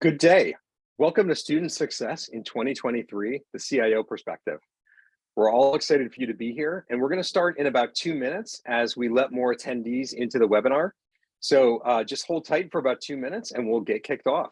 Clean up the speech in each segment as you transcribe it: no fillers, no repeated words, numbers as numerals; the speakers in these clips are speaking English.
Good day. Welcome to Student Success in 2023, the CIO perspective. We're all excited for you to be here, and we're going to start in about 2 minutes as we let more attendees into the webinar. So just hold tight for about 2 minutes and we'll get kicked off.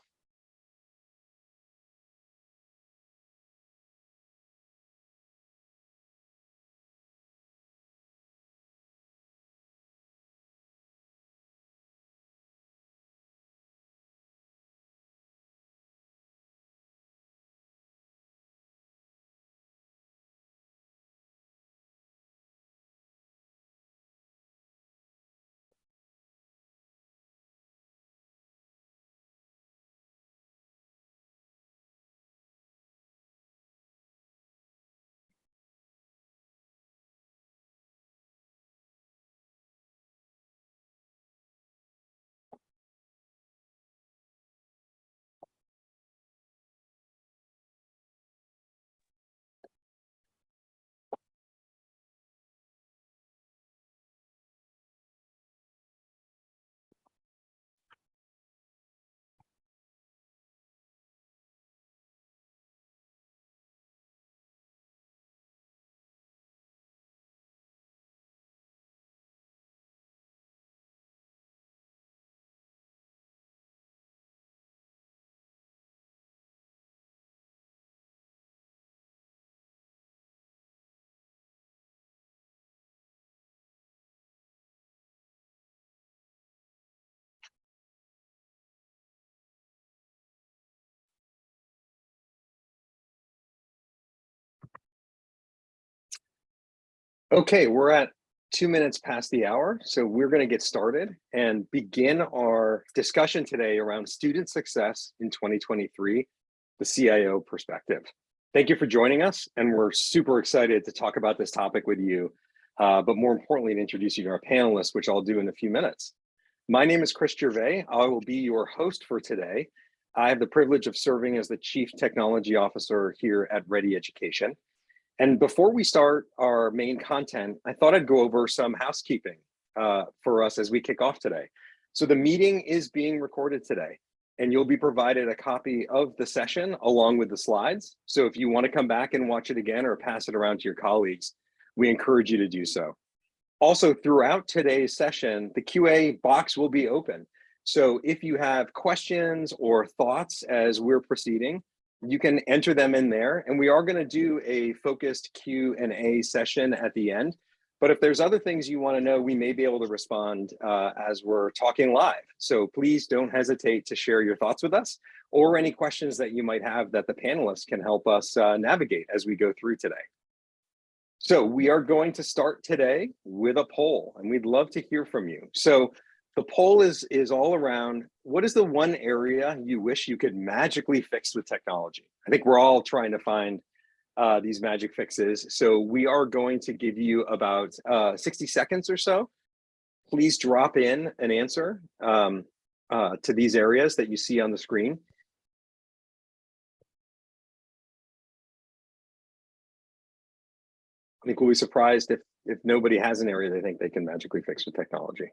Okay, we're at 2 minutes past the hour, so we're going to get started and begin our discussion today around student success in 2023, the CIO perspective. Thank you for joining us, and we're super excited to talk about this topic with you, but more importantly, to introduce you to our panelists, which I'll do in a few minutes. My name is Chris Gervais. I will be your host for today. I have the privilege of serving as the Chief Technology Officer here at Ready Education. And before we start our main content, I thought I'd go over some housekeeping for us as we kick off today. So the meeting is being recorded today, and you'll be provided a copy of the session along with the slides. So if you want to come back and watch it again or pass it around to your colleagues, we encourage you to do so. Also, throughout today's session, the QA box will be open. So if you have questions or thoughts as we're proceeding, you can enter them in there, and we are going to do a focused Q&A session at the end. But if there's other things you want to know, we may be able to respond as we're talking live. So please don't hesitate to share your thoughts with us or any questions that you might have that the panelists can help us navigate as we go through today. So we are going to start today with a poll, and we'd love to hear from you. So the poll is all around, what is the one area you wish you could magically fix with technology? I think we're all trying to find these magic fixes. So we are going to give you about 60 seconds or so. Please drop in an answer to these areas that you see on the screen. I think we'll be surprised if nobody has an area they think they can magically fix with technology.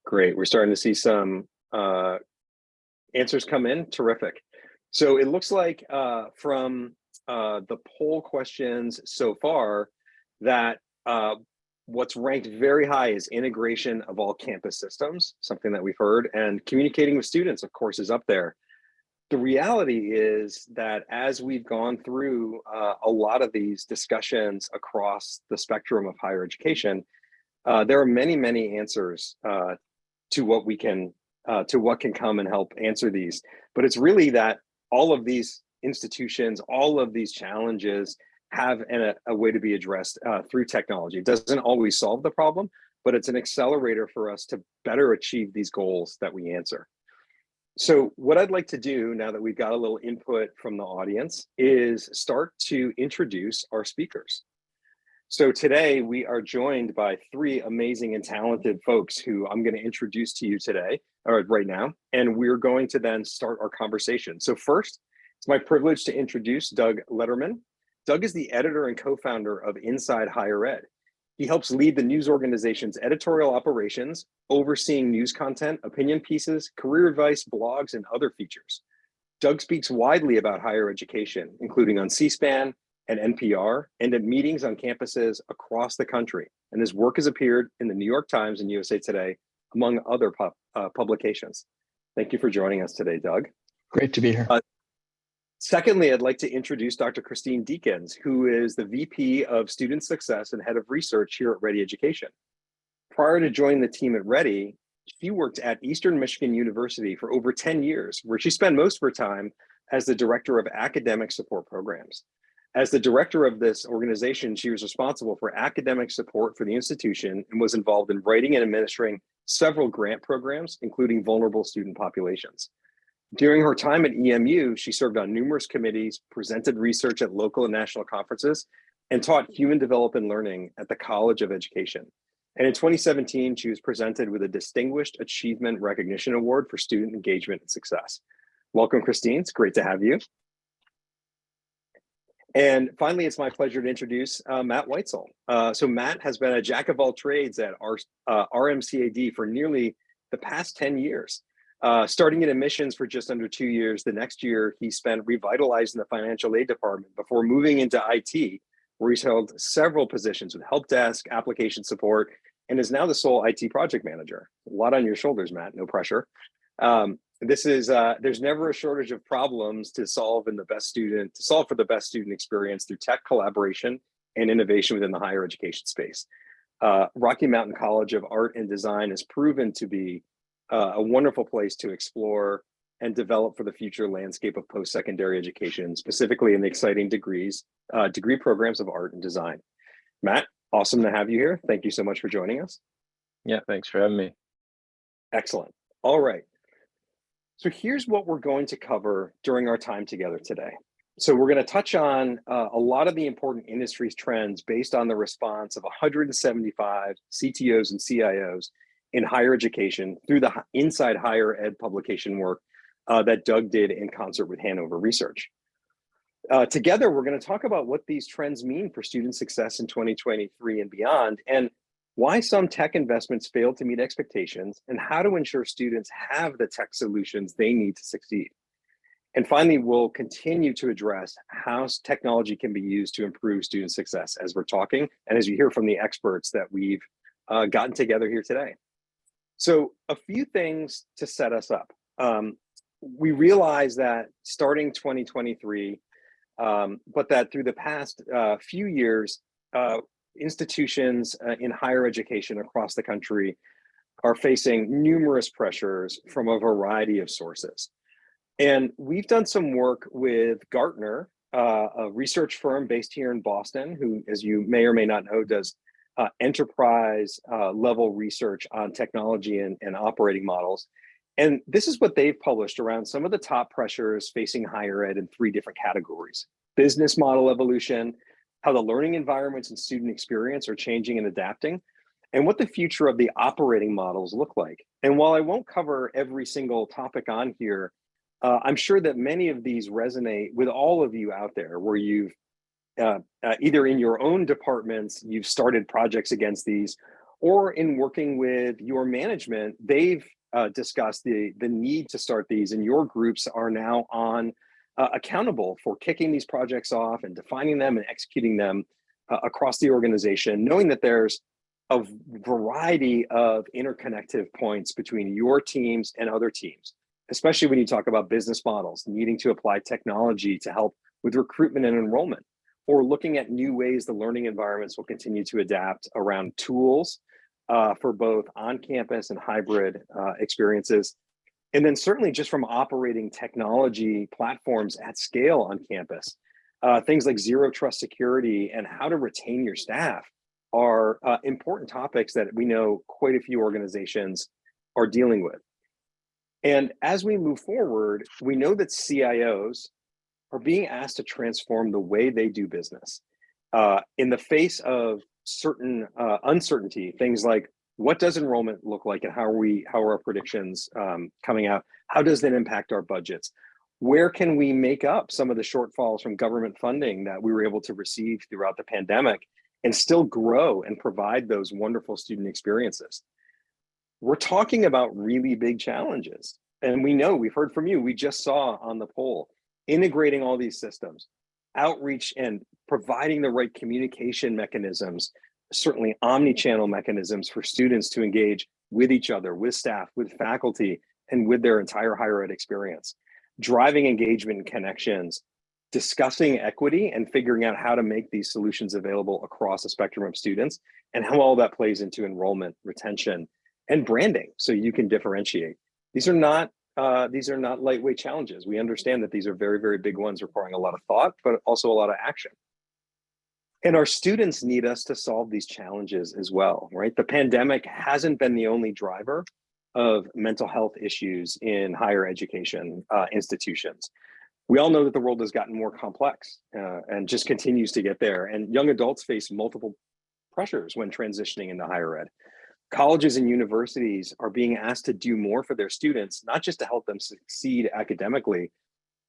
Great, we're starting to see some answers come in, terrific. So it looks like from the poll questions so far that what's ranked very high is integration of all campus systems, something that we've heard, and communicating with students, of course, is up there. The reality is that as we've gone through a lot of these discussions across the spectrum of higher education, there are many, many answers to what can come and help answer these. But it's really that all of these institutions, all of these challenges have a way to be addressed through technology. It doesn't always solve the problem, but it's an accelerator for us to better achieve these goals that we answer. So what I'd like to do now that we've got a little input from the audience is start to introduce our speakers. So today we are joined by three amazing and talented folks who I'm going to introduce to you today, or right now, and we're going to then start our conversation. So first, it's my privilege to introduce Doug Letterman. Doug is the editor and co-founder of Inside Higher Ed. He helps lead the news organization's editorial operations, overseeing news content, opinion pieces, career advice, blogs, and other features. Doug speaks widely about higher education, including on C-SPAN and NPR, and at meetings on campuses across the country. And his work has appeared in the New York Times and USA Today, among other publications. Thank you for joining us today, Doug. Great to be here. Secondly, I'd like to introduce Dr. Christine Deakins, who is the VP of Student Success and Head of Research here at Ready Education. Prior to joining the team at Ready, she worked at Eastern Michigan University for over 10 years, where she spent most of her time as the Director of Academic Support Programs. As the director of this organization, she was responsible for academic support for the institution and was involved in writing and administering several grant programs, including vulnerable student populations. During her time at EMU, she served on numerous committees, presented research at local and national conferences, and taught human development learning at the College of Education. And in 2017, she was presented with a Distinguished Achievement Recognition Award for Student Engagement and Success. Welcome, Christine. It's great to have you. And finally, it's my pleasure to introduce Matt Weitzel. So Matt has been a jack of all trades at RMCAD for nearly the past 10 years. Starting in admissions for just under 2 years, the next year he spent revitalizing the financial aid department before moving into IT, where he's held several positions with help desk, application support, and is now the sole IT project manager. A lot on your shoulders, Matt, no pressure. There's never a shortage of problems to solve for the best student experience through tech collaboration and innovation within the higher education space. Rocky Mountain College of Art and Design has proven to be a wonderful place to explore and develop for the future landscape of post-secondary education, specifically in the exciting degree programs of art and design. Matt, awesome to have you here. Thank you so much for joining us. Yeah, thanks for having me. Excellent. All right. So here's what we're going to cover during our time together today. So we're going to touch on a lot of the important industry trends based on the response of 175 CTOs and CIOs in higher education through the Inside Higher Ed publication work that Doug did in concert with Hanover Research. Together, we're going to talk about what these trends mean for student success in 2023 and beyond, and why some tech investments fail to meet expectations, and how to ensure students have the tech solutions they need to succeed. And finally, we'll continue to address how technology can be used to improve student success as we're talking, and as you hear from the experts that we've gotten together here today. So a few things to set us up. We realize that starting 2023, but that through the past few years, institutions in higher education across the country are facing numerous pressures from a variety of sources. And we've done some work with Gartner, a research firm based here in Boston, who, as you may or may not know, does enterprise level research on technology and operating models. And this is what they've published around some of the top pressures facing higher ed in 3 different categories: business model evolution, how the learning environments and student experience are changing and adapting, and what the future of the operating models look like. And while I won't cover every single topic on here, I'm sure that many of these resonate with all of you out there, where you've either in your own departments, you've started projects against these, or in working with your management, they've discussed the need to start these, and your groups are now accountable for kicking these projects off and defining them and executing them across the organization, knowing that there's a variety of interconnective points between your teams and other teams, especially when you talk about business models, needing to apply technology to help with recruitment and enrollment, or looking at new ways the learning environments will continue to adapt around tools for both on-campus and hybrid experiences. And then certainly just from operating technology platforms at scale on campus, things like zero trust security and how to retain your staff are important topics that we know quite a few organizations are dealing with. And as we move forward, we know that CIOs are being asked to transform the way they do business in the face of certain uncertainty, things like, what does enrollment look like and how are our predictions coming out? How does that impact our budgets? Where can we make up some of the shortfalls from government funding that we were able to receive throughout the pandemic? and still grow and provide those wonderful student experiences. We're talking about really big challenges. And we know, we've heard from you, we just saw on the poll, integrating all these systems, outreach and providing the right communication mechanisms, certainly omni-channel mechanisms for students to engage with each other, with staff, with faculty, and with their entire higher ed experience. Driving engagement and connections, discussing equity and figuring out how to make these solutions available across a spectrum of students, and how all that plays into enrollment, retention, and branding, so you can differentiate. These are not lightweight challenges. We understand that these are very, very big ones requiring a lot of thought, but also a lot of action. And our students need us to solve these challenges as well, right? The pandemic hasn't been the only driver of mental health issues in higher education institutions. We all know that the world has gotten more complex and just continues to get there. And young adults face multiple pressures when transitioning into higher ed. Colleges and universities are being asked to do more for their students, not just to help them succeed academically,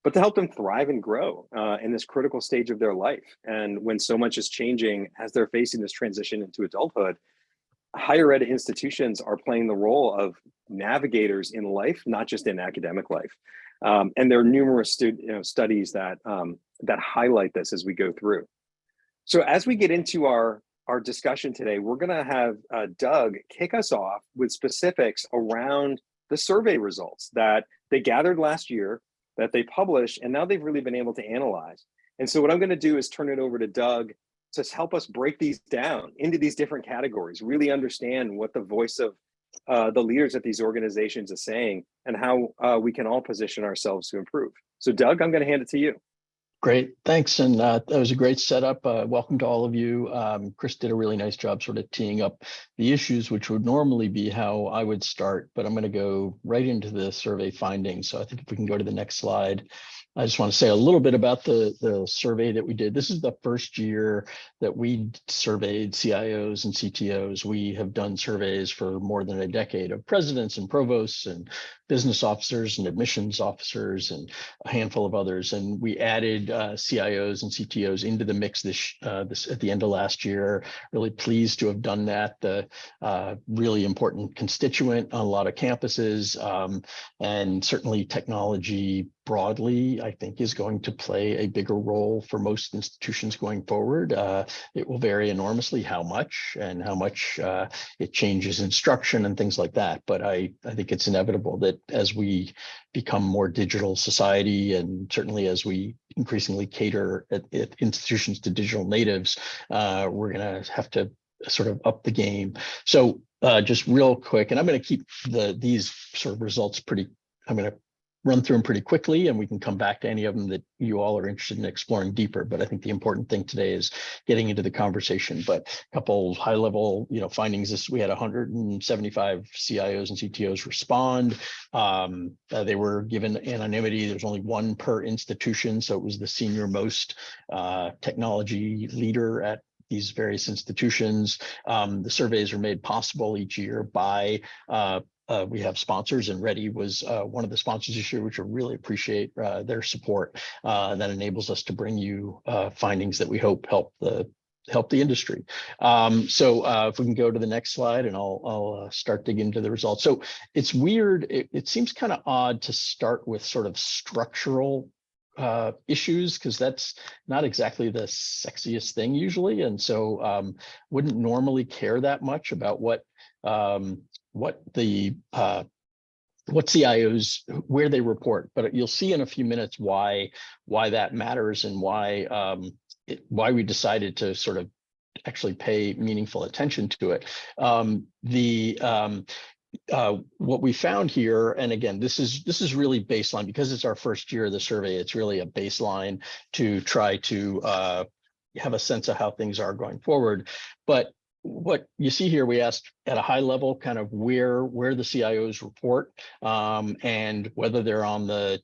but to help them thrive and grow in this critical stage of their life. And when so much is changing as they're facing this transition into adulthood, higher ed institutions are playing the role of navigators in life, not just in academic life. And there are numerous studies that highlight this as we go through. So as we get into our discussion today, we're going to have Doug kick us off with specifics around the survey results that they gathered last year, that they published, and now they've really been able to analyze. And so what I'm going to do is turn it over to Doug to help us break these down into these different categories, really understand what the voice of the leaders at these organizations is saying, and how we can all position ourselves to improve. So Doug, I'm going to hand it to you. Great, thanks. And that was a great setup. Welcome to all of you. Chris did a really nice job sort of teeing up the issues, which would normally be how I would start, but I'm going to go right into the survey findings. So I think if we can go to the next slide. I just want to say a little bit about the survey that we did. This is the first year that we surveyed CIOs and CTOs. We have done surveys for more than a decade of presidents and provosts and business officers and admissions officers and a handful of others. And we added CIOs and CTOs into the mix this at the end of last year. Really pleased to have done that. The really important constituent on a lot of campuses, and certainly technology broadly, I think, is going to play a bigger role for most institutions going forward. It will vary enormously how much it changes instruction and things like that. But I think it's inevitable that as we become more digital society, and certainly as we increasingly cater at institutions to digital natives, we're going to have to sort of up the game. So just real quick, and I'm going to keep these sort of results I'm going to run through them pretty quickly, and we can come back to any of them that you all are interested in exploring deeper. But I think the important thing today is getting into the conversation. But a couple high level, findings. We had 175 CIOs and CTOs respond. They were given anonymity. There's only one per institution, so it was the senior most technology leader at these various institutions. The surveys are made possible each year by we have sponsors, and Ready was one of the sponsors this year, which I really appreciate their support. That enables us to bring you findings that we hope help the industry. So if we can go to the next slide, and I'll start digging into the results. So it's weird. It seems kind of odd to start with sort of structural issues, because that's not exactly the sexiest thing usually, and so wouldn't normally care that much about what CIOs, where they report. But you'll see in a few minutes why that matters, and why we decided to sort of actually pay meaningful attention to it. What we found here, and again, this is really baseline, because it's our first year of the survey. It's really a baseline to try to have a sense of how things are going forward. But what you see here, we asked at a high level kind of where the CIOs report, and whether they're on the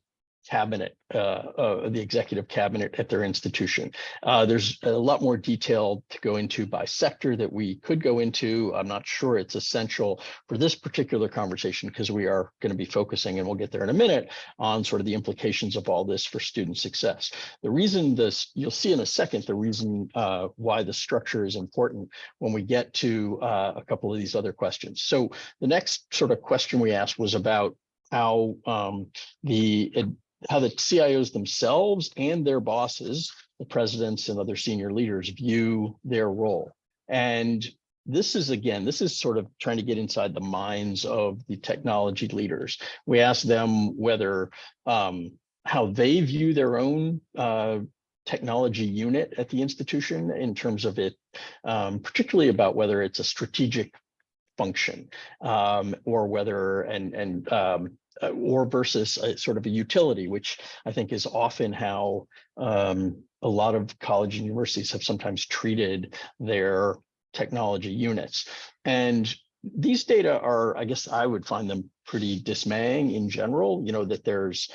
cabinet, the executive cabinet at their institution. There's a lot more detail to go into by sector that we could go into. I'm not sure it's essential for this particular conversation because we are going to be focusing, and we'll get there in a minute, on sort of the implications of all this for student success. The reason this, you'll see in a second, the reason why the structure is important when we get to a couple of these other questions. So the next sort of question we asked was about how the CIOs themselves and their bosses, the presidents and other senior leaders, view their role. And this is sort of trying to get inside the minds of the technology leaders. We asked them whether how they view their own technology unit at the institution in terms of it, particularly about whether it's a strategic function, or whether or versus a sort of a utility, which I think is often how a lot of college and universities have sometimes treated their technology units. And these data are, I guess I would find them pretty dismaying in general, that there's,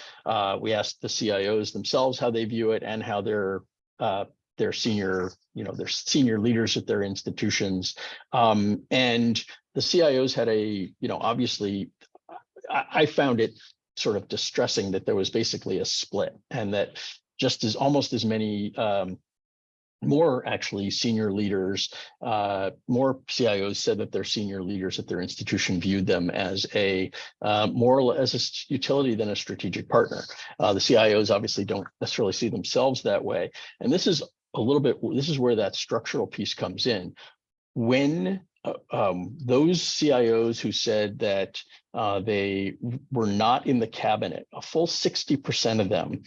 we asked the CIOs themselves how they view it and how their senior, their senior leaders at their institutions. And the CIOs had obviously, I found it sort of distressing that there was basically a split, and that almost as many, more actually senior leaders, more CIOs said that their senior leaders at their institution viewed them as more as a utility than a strategic partner. The CIOs obviously don't necessarily see themselves that way. And this is where that structural piece comes in. When those CIOs who said that they were not in the cabinet, a full 60% of them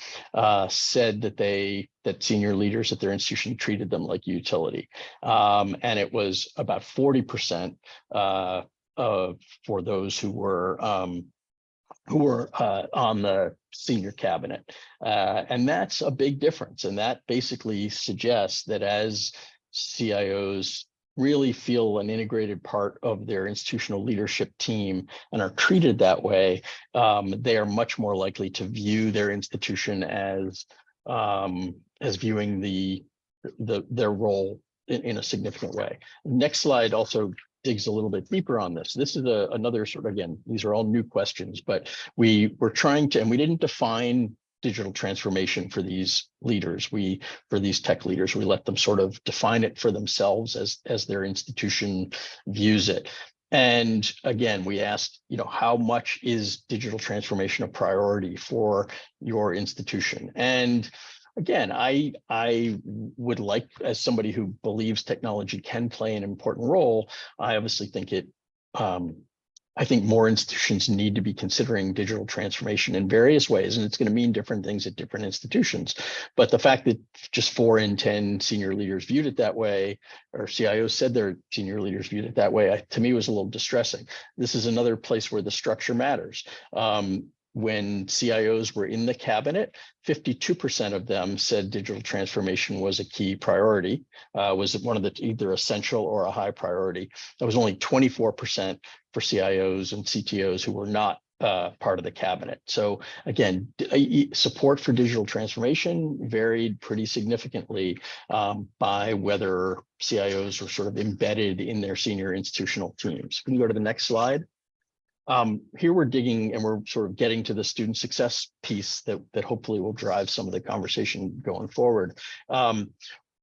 said that senior leaders at their institution treated them like utility, and it was about 40% for those who were on the senior cabinet, and that's a big difference. And that basically suggests that as CIOs really feel an integrated part of their institutional leadership team and are treated that way, they are much more likely to view their institution as viewing their role in a significant way. Next slide also digs a little bit deeper on this. This is another sort of, again, these are all new questions, but we were trying to, and we didn't define digital transformation for these leaders. For these tech leaders, we let them sort of define it for themselves as their institution views it. And again, we asked, how much is digital transformation a priority for your institution? And again, I would like, as somebody who believes technology can play an important role, I obviously think I think more institutions need to be considering digital transformation in various ways, and it's going to mean different things at different institutions. But the fact that just 4 in 10 senior leaders viewed it that way, or CIOs said their senior leaders viewed it that way, to me was a little distressing. This is another place where the structure matters. When CIOs were in the cabinet, 52% of them said digital transformation was a key priority, was one of the either essential or a high priority. That was only 24% for CIOs and CTOs who were not part of the cabinet. So again, support for digital transformation varied pretty significantly by whether CIOs were sort of embedded in their senior institutional teams. We can go to the next slide. Here we're digging and we're sort of getting to the student success piece that hopefully will drive some of the conversation going forward.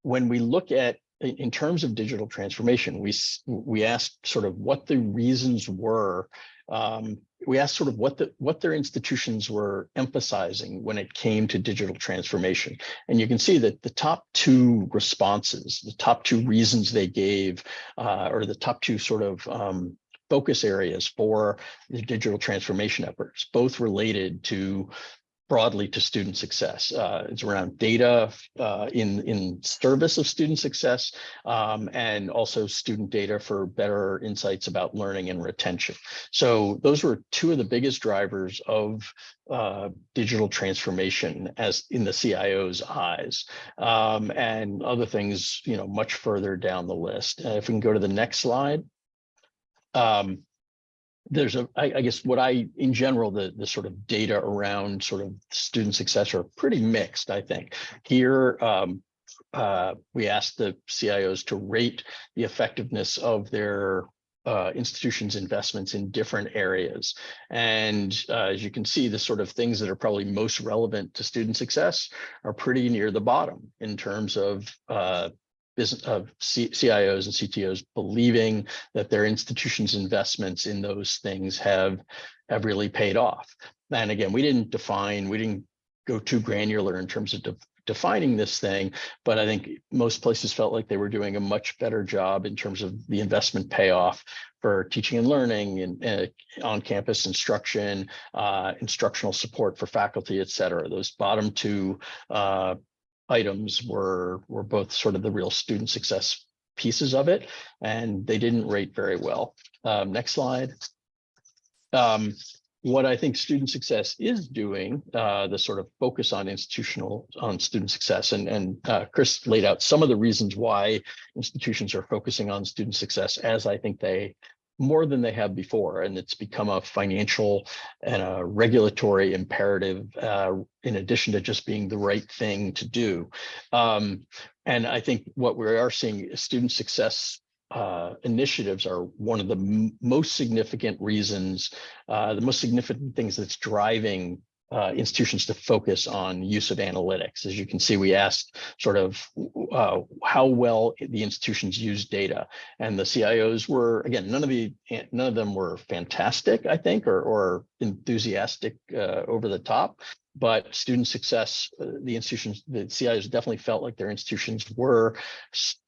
When we look at, in terms of digital transformation, we asked sort of what the reasons were. We asked sort of what their institutions were emphasizing when it came to digital transformation. And you can see that the top 2 responses, the top 2 reasons they gave, or the top 2 sort of focus areas for the digital transformation efforts, both related broadly to student success. It's around data in service of student success, and also student data for better insights about learning and retention. So those were 2 of the biggest drivers of digital transformation as in the CIO's eyes, and other things, much further down the list. If we can go to the next slide. there's I guess in general, the sort of data around sort of student success are pretty mixed, I think. Here, we asked the CIOs to rate the effectiveness of their institutions' investments in different areas. And as you can see, the sort of things that are probably most relevant to student success are pretty near the bottom in terms of CIOs and CTOs believing that their institutions' investments in those things have really paid off. And again, we didn't go too granular in terms of defining this thing, but I think most places felt like they were doing a much better job in terms of the investment payoff for teaching and learning and on-campus instruction, instructional support for faculty, et cetera. Those bottom two items were both sort of the real student success pieces of it, and they didn't rate very well. Next slide. What I think student success is doing, the sort of focus on student success, and Chris laid out some of the reasons why institutions are focusing on student success, as I think they more than they have before, and it's become a financial and a regulatory imperative in addition to just being the right thing to do. And I think what we are seeing is student success initiatives are one of the most significant reasons, the most significant things that's driving institutions to focus on use of analytics. As you can see, we asked sort of how well the institutions use data, and the CIOs were, again, none of them were fantastic, I think, or enthusiastic over the top. But student success, the CIOs definitely felt like their institutions were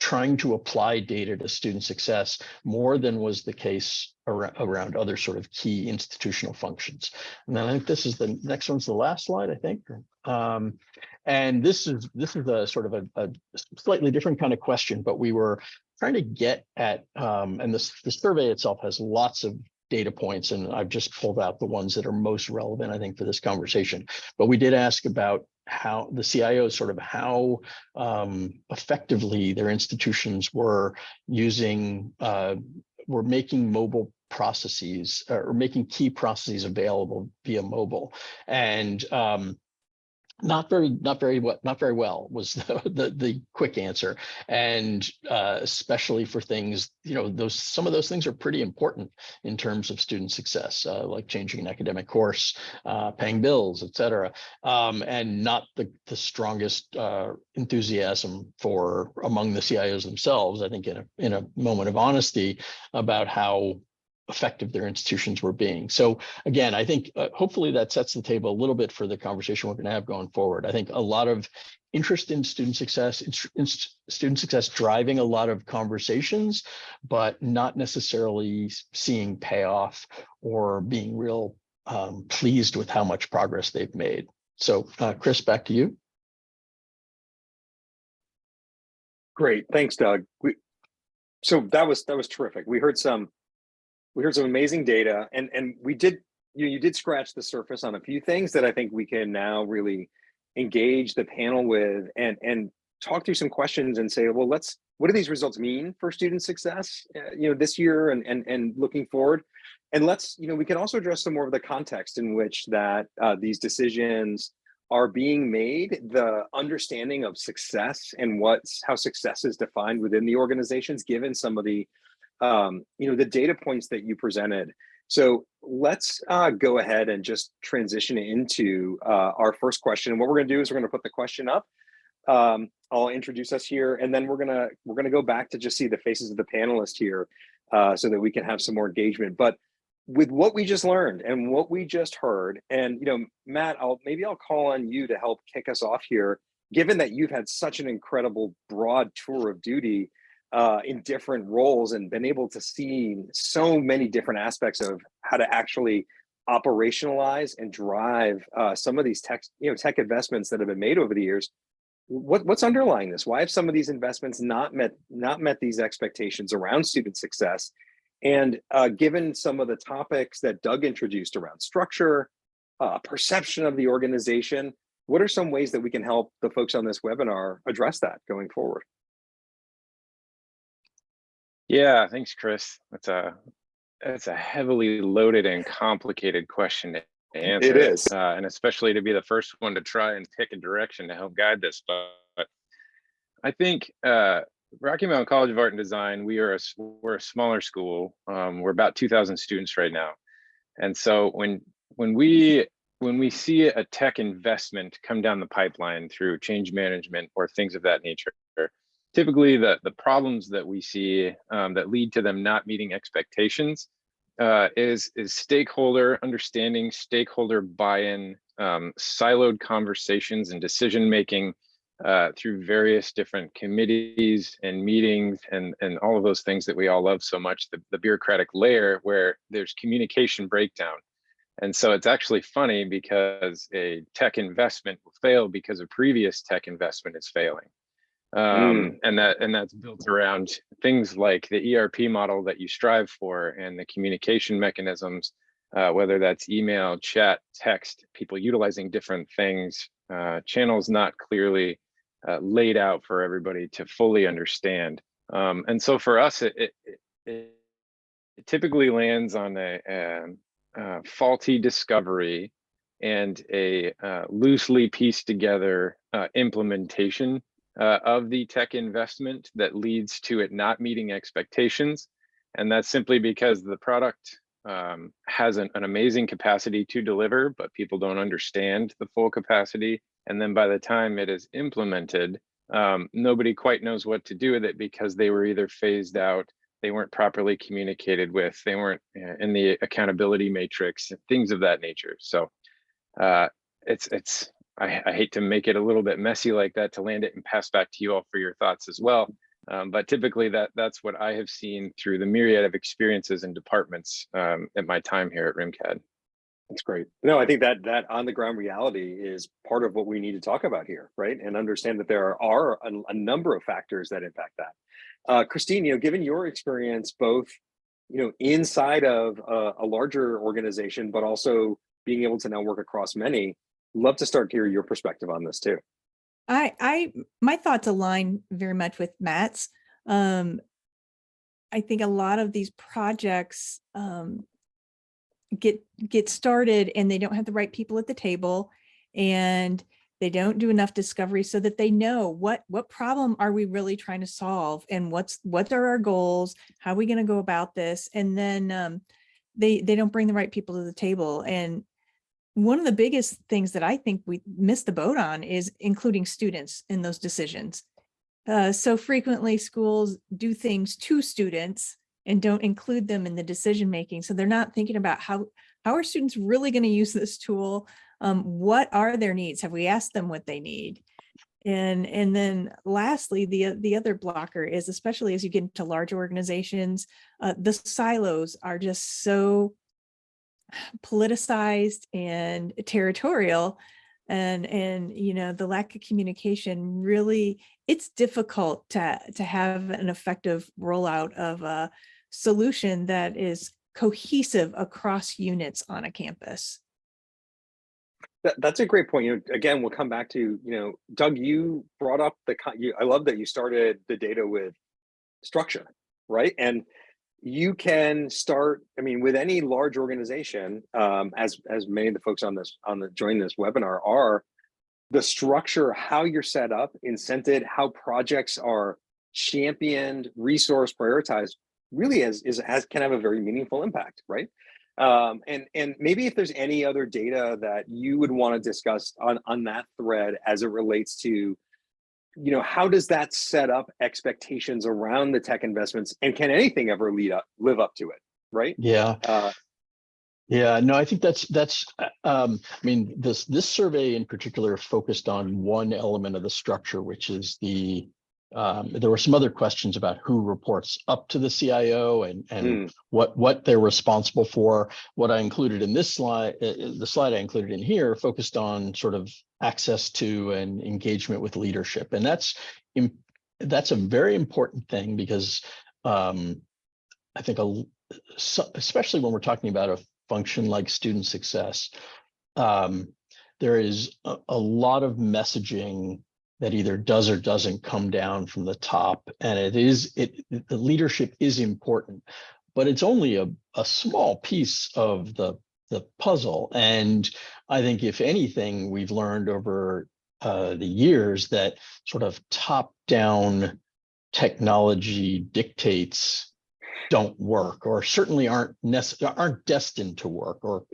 trying to apply data to student success more than was the case around other sort of key institutional functions. And then I think this is the next one's the last slide, I think. And this is a sort of a slightly different kind of question, but we were trying to get at, and the survey itself has lots of data points, and I've just pulled out the ones that are most relevant, I think, for this conversation. But we did ask about how the CIOs sort of how effectively their institutions were using, were making mobile processes or making key processes available via mobile. And not very well was the quick answer, and especially for things, some of those things are pretty important in terms of student success, like changing an academic course, paying bills, et cetera, and not the strongest enthusiasm for among the CIOs themselves. I think in a moment of honesty about how effective their institutions were being. So again, I think hopefully that sets the table a little bit for the conversation we're going to have going forward. I think a lot of interest in student success, driving a lot of conversations, but not necessarily seeing payoff or being real pleased with how much progress they've made. So Chris, back to you. Great, thanks, Doug. So that was terrific. We heard some amazing data, and we did, you did scratch the surface on a few things that I think we can now really engage the panel with and talk through some questions and say, well, what do these results mean for student success, this year and looking forward? And we can also address some more of the context in which that these decisions are being made, the understanding of success and how success is defined within the organizations, given some of the the data points that you presented. So let's go ahead and just transition into our first question. And what we're going to do is we're going to put the question up. I'll introduce us here, and then we're gonna go back to just see the faces of the panelists here, so that we can have some more engagement. But with what we just learned and what we just heard, and Matt, maybe I'll call on you to help kick us off here, given that you've had such an incredible broad tour of duty in different roles and been able to see so many different aspects of how to actually operationalize and drive some of these tech investments that have been made over the years. What's underlying this? Why have some of these investments not met these expectations around student success? And given some of the topics that Doug introduced around structure, perception of the organization, what are some ways that we can help the folks on this webinar address that going forward? Yeah, thanks, Chris. That's a It's a heavily loaded and complicated question to answer. It is. And especially to be the first one to try and pick a direction to help guide this. But I think Rocky Mountain College of Art and Design, we're a smaller school. We're about 2,000 students right now. And so when we see a tech investment come down the pipeline through change management or things of that nature, typically the problems that we see that lead to them not meeting expectations is stakeholder understanding, stakeholder buy-in, siloed conversations and decision making through various different committees and meetings and all of those things that we all love so much, the bureaucratic layer where there's communication breakdown. And so it's actually funny because a tech investment will fail because a previous tech investment is failing. And that's built around things like the ERP model that you strive for and the communication mechanisms, whether that's email, chat, text, people utilizing different things, channels not clearly laid out for everybody to fully understand. And so for us, it typically lands on a faulty discovery and a loosely pieced together implementation of the tech investment that leads to it not meeting expectations. And that's simply because the product has an amazing capacity to deliver, but people don't understand the full capacity. And then by the time it is implemented, nobody quite knows what to do with it because they were either phased out, they weren't properly communicated with, they weren't in the accountability matrix, things of that nature. So I hate to make it a little bit messy like that to land it and pass back to you all for your thoughts as well. But typically that's what I have seen through the myriad of experiences and departments at my time here at RIMCAD. That's great. No, I think that on the ground reality is part of what we need to talk about here, right? And understand that there are a number of factors that impact that. Christine, given your experience, both, inside of a larger organization, but also being able to now work across many, love to start to hear your perspective on this too. My thoughts align very much with Matt's. I think a lot of these projects get started and they don't have the right people at the table, and they don't do enough discovery so that they know what problem are we really trying to solve, and what are our goals, how are we going to go about this, and then they don't bring the right people to the table. And one of the biggest things that I think we missed the boat on is including students in those decisions. So frequently schools do things to students and don't include them in the decision making. So they're not thinking about how are students really going to use this tool? What are their needs? Have we asked them what they need? And then lastly, the other blocker is, especially as you get into large organizations, the silos are just so politicized and territorial, and the lack of communication, really, it's difficult to have an effective rollout of a solution that is cohesive across units on a campus. That's a great point. Again, we'll come back to, Doug, you brought up I love that you started the data with structure, right? And you can start, with any large organization, as many of the folks joining this webinar are, the structure, how you're set up, incented, how projects are championed, resource prioritized, really can have a very meaningful impact, right? And maybe if there's any other data that you would want to discuss on that thread as it relates to, how does that set up expectations around the tech investments, and can anything ever live up to it, right? Yeah. No, I think that's this survey in particular focused on one element of the structure, which is there were some other questions about who reports up to the CIO and what they're responsible for. What I included in this slide, the slide I included in here, focused on sort of access to and engagement with leadership. And that's a very important thing, because I think especially when we're talking about a function like student success, there is a lot of messaging that either does or doesn't come down from the top, and the leadership is important, but it's only a small piece of the puzzle. And I think if anything, we've learned over the years that sort of top-down technology dictates don't work, or certainly aren't destined to work, or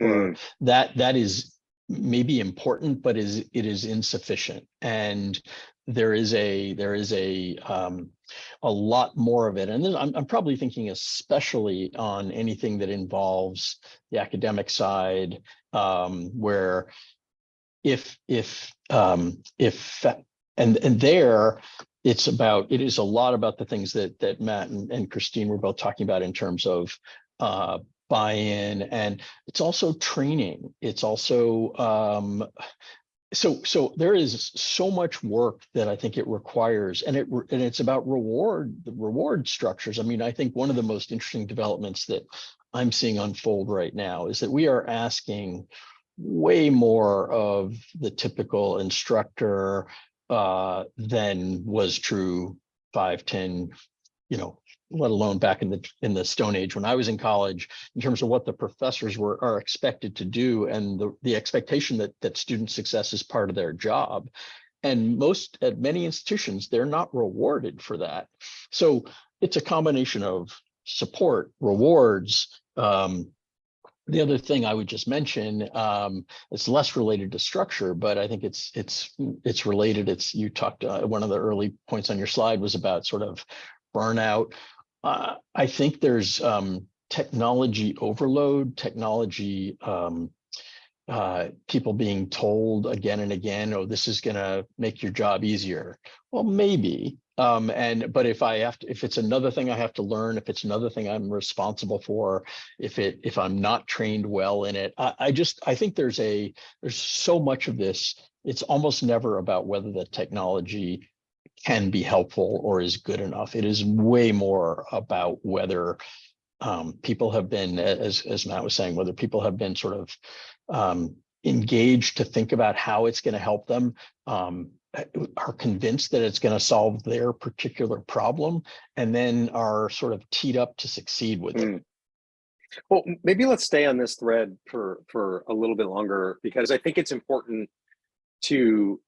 that is maybe important, but it is insufficient. And there is a lot more of it. And then I'm probably thinking especially on anything that involves the academic side, where if there it is a lot about the things that Matt and Christine were both talking about in terms of buy-in, and it's also training. It's also so there is so much work that I think it requires, and it's about reward structures. I mean, I think one of the most interesting developments that I'm seeing unfold right now is that we are asking way more of the typical instructor than was true 5, 10, let alone back in the Stone Age when I was in college, in terms of what the professors are expected to do, and the expectation that student success is part of their job. And at many institutions, they're not rewarded for that. So it's a combination of support, rewards. The other thing I would just mention, it's less related to structure, but I think it's related. You talked, one of the early points on your slide was about sort of burnout. I think there's technology overload, people being told again and again, oh, this is going to make your job easier. Well, maybe. But if it's another thing I have to learn, if it's another thing I'm responsible for, if I'm not trained well in it, I think there's so much of this. It's almost never about whether the technology can be helpful or is good enough. It is way more about whether people have been, as Matt was saying, whether people have been sort of engaged to think about how it's going to help them, are convinced that it's going to solve their particular problem, and then are sort of teed up to succeed with it. Well, maybe let's stay on this thread for a little bit longer, because I think it's important to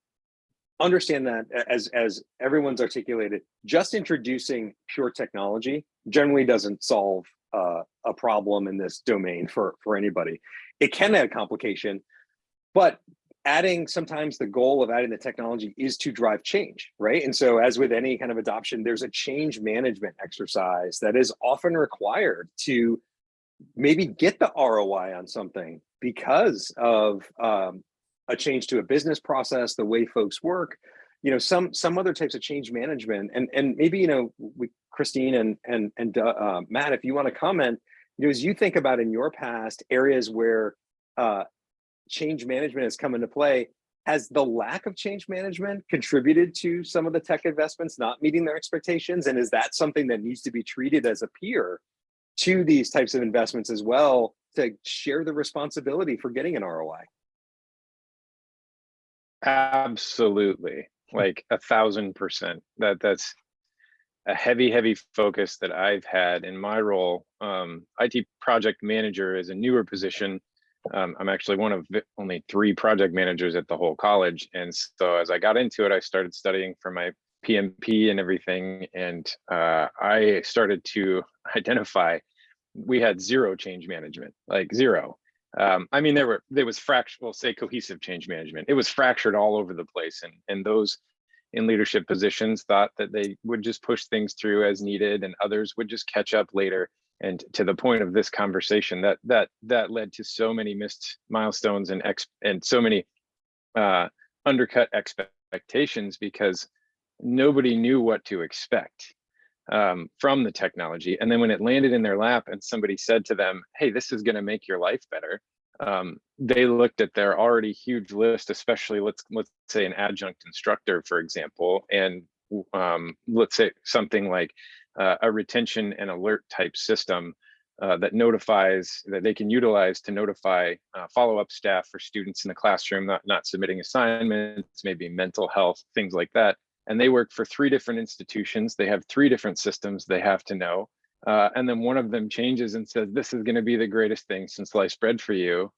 understand that, as everyone's articulated, just introducing pure technology generally doesn't solve a problem in this domain for anybody. It can add complication, but sometimes the goal of adding the technology is to drive change, right? And so, as with any kind of adoption, there's a change management exercise that is often required to maybe get the ROI on something because of a change to a business process, the way folks work, some other types of change management. And maybe, Christine and Matt, if you want to comment, as you think about in your past areas where change management has come into play, has the lack of change management contributed to some of the tech investments not meeting their expectations? And is that something that needs to be treated as a peer to these types of investments as well, to share the responsibility for getting an ROI? Absolutely, like 1,000%. That's a heavy focus that I've had in my role. IT project manager is a newer position. I'm actually one of only 3 project managers at the whole college. And so as I got into it, I started studying for my PMP and everything. And I started to identify we had zero change management, like zero. I mean, there was we'll say cohesive change management. It was fractured all over the place. And those in leadership positions thought that they would just push things through as needed, and others would just catch up later. And to the point of this conversation, that led to so many missed milestones and so many undercut expectations, because nobody knew what to expect from the technology. And then when it landed in their lap and somebody said to them, hey, this is going to make your life better, they looked at their already huge list, especially let's say an adjunct instructor, for example, and let's say something like a retention and alert type system that they can utilize to notify follow-up staff for students in the classroom not submitting assignments, maybe mental health, things like that. And they work for 3 different institutions. They have 3 different systems they have to know. And then one of them changes and says, this is going to be the greatest thing since sliced bread for you.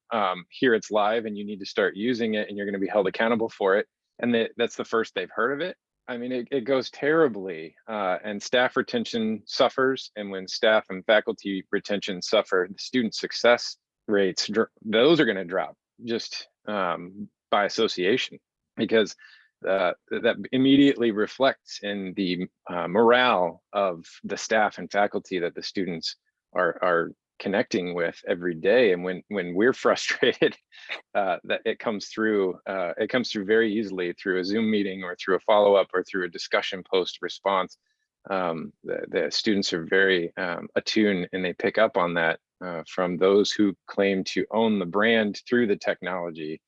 Here it's live and you need to start using it and you're going to be held accountable for it. And that's the first they've heard of it. I mean, it goes terribly, and staff retention suffers. And when staff and faculty retention suffer, the student success rates, those are going to drop just by association, because that immediately reflects in the morale of the staff and faculty that the students are connecting with every day. And when we're frustrated, that it comes through very easily through a Zoom meeting or through a follow-up or through a discussion post response. The students are very attuned, and they pick up on that from those who claim to own the brand through the technology,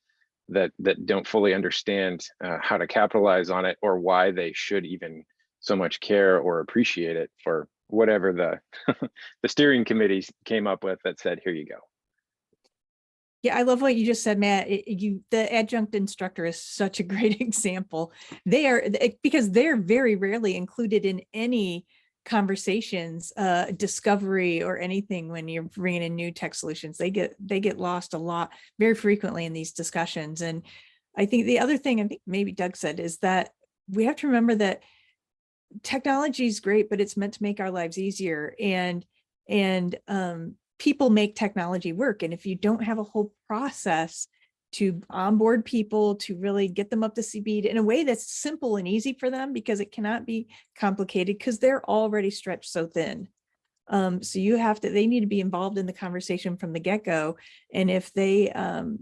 that don't fully understand how to capitalize on it, or why they should even so much care or appreciate it for whatever the the steering committee came up with that said, here you go. Yeah, I love what you just said, Matt. The adjunct instructor is such a great example. Because they're very rarely included in any conversations, discovery or anything when you're bringing in new tech solutions. They get lost a lot, very frequently in these discussions. And I think the other thing, I think maybe Doug said, is that we have to remember that technology is great, but it's meant to make our lives easier. And people make technology work. And if you don't have a whole process to onboard people, to really get them up to speed in a way that's simple and easy for them, because it cannot be complicated, because they're already stretched so thin. So they need to be involved in the conversation from the get-go. And if they aren't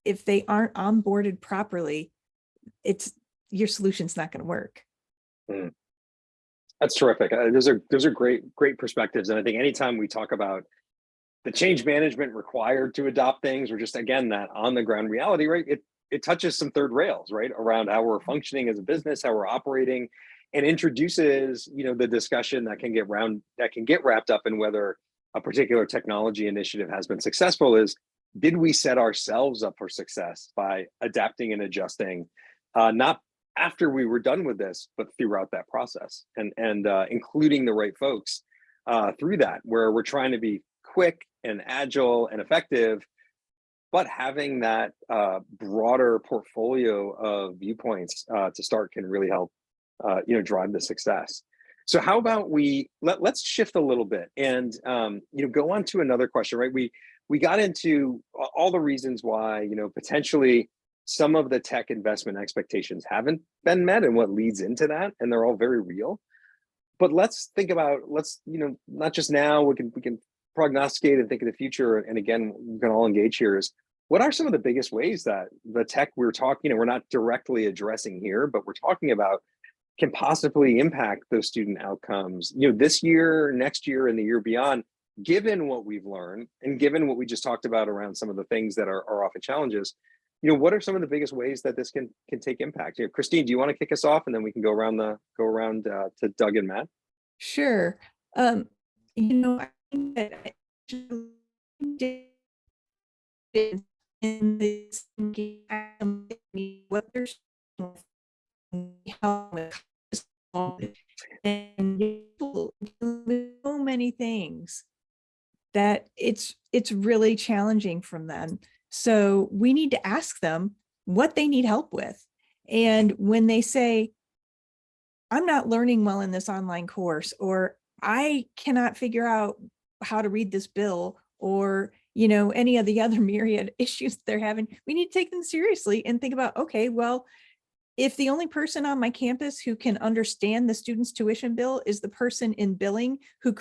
onboarded properly, your solution's not going to work. That's terrific. Those are great perspectives. And I think anytime we talk about the change management required to adopt things, or just, again, that on the ground reality, right? It touches some third rails, right? Around how we're functioning as a business, how we're operating, and introduces, the discussion that can get wrapped up in whether a particular technology initiative has been successful. Did we set ourselves up for success by adapting and adjusting, not after we were done with this, but throughout that process, and including the right folks through that, where we're trying to be quick and agile and effective, but having that broader portfolio of viewpoints to start can really help drive the success. So how about let's shift a little bit and go on to another question, right? We got into all the reasons why potentially some of the tech investment expectations haven't been met and what leads into that, and they're all very real. But let's think about, not just now, we can prognosticate and think of the future. And again, we can all engage here, is what are some of the biggest ways that the tech we're not directly addressing here, but we're talking about, can possibly impact those student outcomes, this year, next year, and the year beyond, given what we've learned and given what we just talked about around some of the things that are often challenges. What are some of the biggest ways that this can take impact? Christine, do you want to kick us off, and then we can go around to Doug and Matt? Sure. I think that in this what they're and so many things that it's really challenging from them. So we need to ask them what they need help with. And when they say, I'm not learning well in this online course, or I cannot figure out how to read this bill, or any of the other myriad issues they're having, we need to take them seriously and think about, okay, well, if the only person on my campus who can understand the student's tuition bill is the person in billing who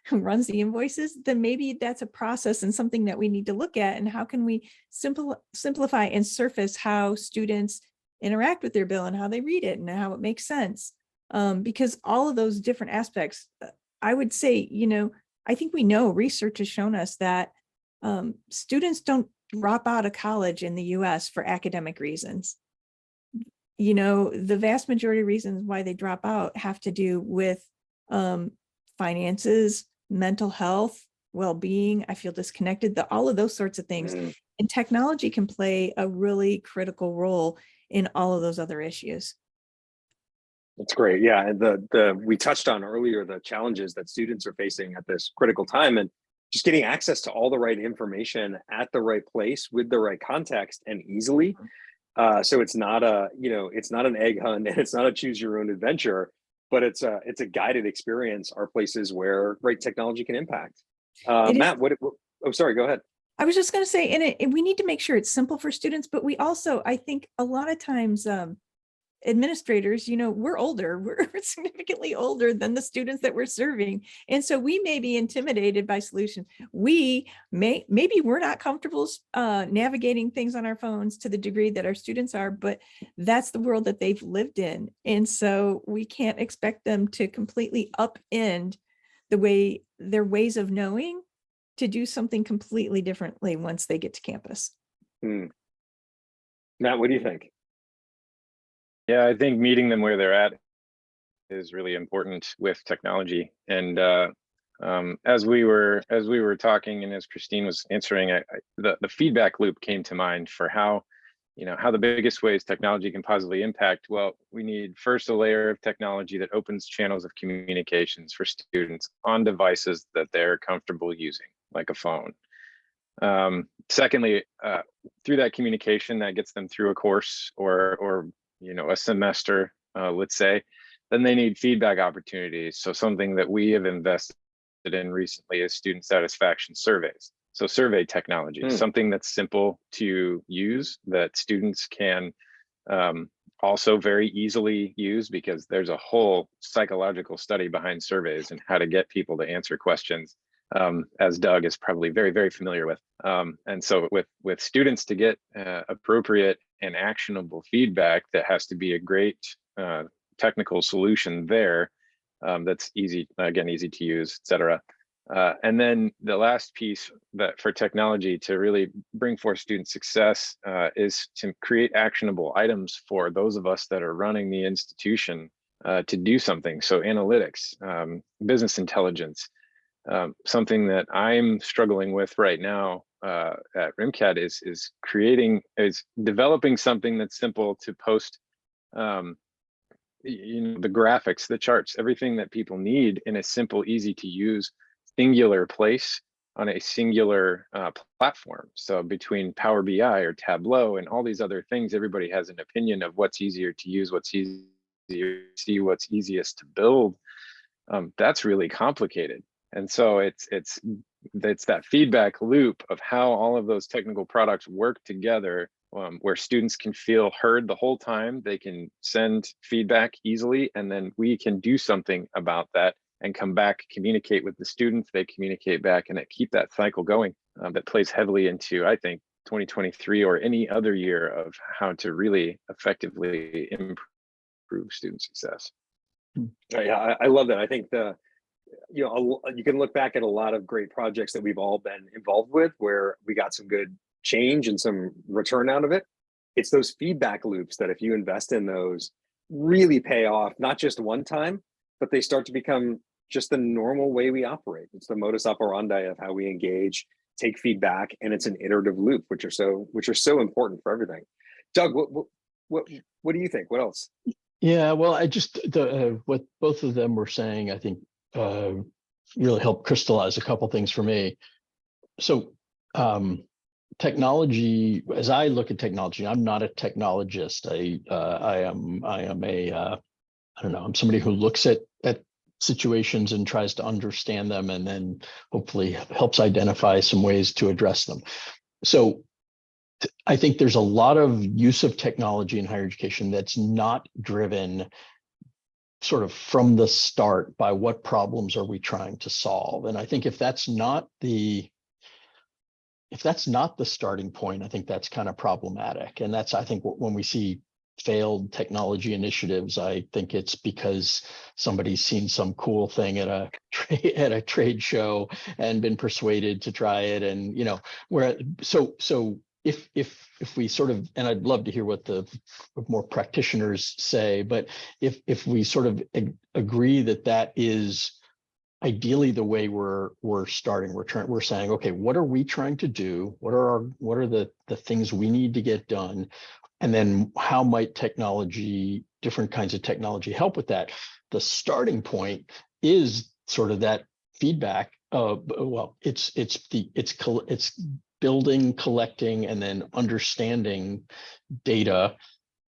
who runs the invoices, then maybe that's a process and something that we need to look at. And how can we simplify and surface how students interact with their bill and how they read it and how it makes sense? Because all of those different aspects, I would say, I think we know research has shown us that students don't drop out of college in the US for academic reasons. The vast majority of reasons why they drop out have to do with finances, mental health, well-being, I feel disconnected, all of those sorts of things. And technology can play a really critical role in all of those other issues. That's great. Yeah, and the we touched on earlier the challenges that students are facing at this critical time, and just getting access to all the right information at the right place with the right context and easily. So it's not a, it's not an egg hunt and it's not a choose your own adventure, but it's a guided experience. Are places where great technology can impact. It is. Matt, oh, sorry, go ahead. I was just going to say, and we need to make sure it's simple for students, but we also, I think a lot of times, administrators, we're older, we're significantly older than the students that we're serving. And so we may be intimidated by solutions. Maybe we're not comfortable navigating things on our phones to the degree that our students are, but that's the world that they've lived in. And so we can't expect them to completely upend their ways of knowing to do something completely differently once they get to campus. Matt, what do you think? Yeah, I think meeting them where they're at is really important with technology. And as we were talking, and as Christine was answering, the feedback loop came to mind for how the biggest ways technology can positively impact. Well, we need first a layer of technology that opens channels of communications for students on devices that they're comfortable using, like a phone. Secondly, through that communication that gets them through a course or a semester, let's say, then they need feedback opportunities. So something that we have invested in recently is student satisfaction surveys. So survey technology, something that's simple to use, that students can also very easily use, because there's a whole psychological study behind surveys and how to get people to answer questions, as Doug is probably very, very familiar with. And so with students to get appropriate and actionable feedback, that has to be a great technical solution there, that's easy to use, et cetera. And then the last piece that for technology to really bring forth student success is to create actionable items for those of us that are running the institution to do something. So analytics, business intelligence, something that I'm struggling with right now at RIMCAT is developing something that's simple to post, the graphics, the charts, everything that people need in a simple, easy to use, singular place on a singular platform. So between Power BI or Tableau and all these other things, everybody has an opinion of what's easier to use, what's easier to see, what's easiest to build. That's really complicated. And so it's that feedback loop of how all of those technical products work together, where students can feel heard the whole time. They can send feedback easily, and then we can do something about that and come back, communicate with the students, they communicate back, and keep that cycle going. That plays heavily into, I think, 2023 or any other year of how to really effectively improve student success. Yeah, I love that. I think you can look back at a lot of great projects that we've all been involved with where we got some good change and some return out of it. It's those feedback loops that if you invest in those, really pay off, not just one time, but they start to become just the normal way we operate. It's the modus operandi of how we engage, take feedback, and it's an iterative loop, which are so important for everything. Doug, what do you think? What else? Yeah, well, what both of them were saying, I think really helped crystallize a couple things for me. So technology, as I look at technology, I'm not a technologist. I am I don't know, I'm somebody who looks at situations and tries to understand them, and then hopefully helps identify some ways to address them. So I think there's a lot of use of technology in higher education that's not driven sort of from the start by what problems are we trying to solve. And I think if that's not the starting point, I think that's kind of problematic. And that's, I think, when we see failed technology initiatives, I think it's because somebody's seen some cool thing at a trade show and been persuaded to try it. And so if we sort of, and I'd love to hear what the more practitioners say, but if we sort of agree that is ideally the way we're starting, we're saying, okay, what are we trying to do? What are the things we need to get done? And then how might technology, different kinds of technology help with that? The starting point is sort of that feedback. Well, it's building, collecting, and then understanding data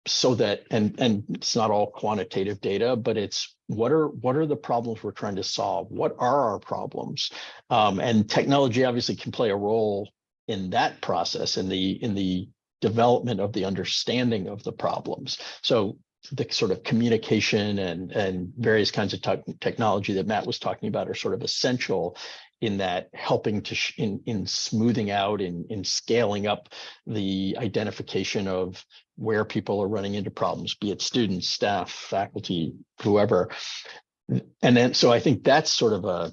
so that, and it's not all quantitative data, but it's what are the problems we're trying to solve? What are our problems? And technology obviously can play a role in that process, in the development of the understanding of the problems. So the sort of communication and various kinds of technology that Matt was talking about are sort of essential in that, helping to in smoothing out, in scaling up the identification of where people are running into problems, be it students, staff, faculty, whoever. And then, so I think that's sort of a,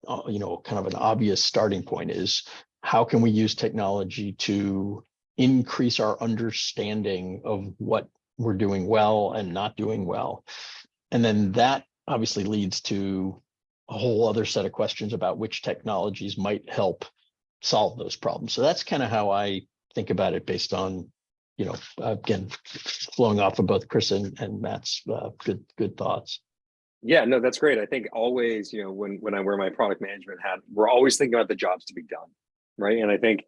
kind of an obvious starting point, is how can we use technology to increase our understanding of what we're doing well and not doing well. And then that obviously leads to a whole other set of questions about which technologies might help solve those problems. So that's kind of how I think about it, based on, again, flowing off of both Chris and Matt's good thoughts. Yeah, no, that's great. I think always, when I wear my product management hat, we're always thinking about the jobs to be done, right? And I think,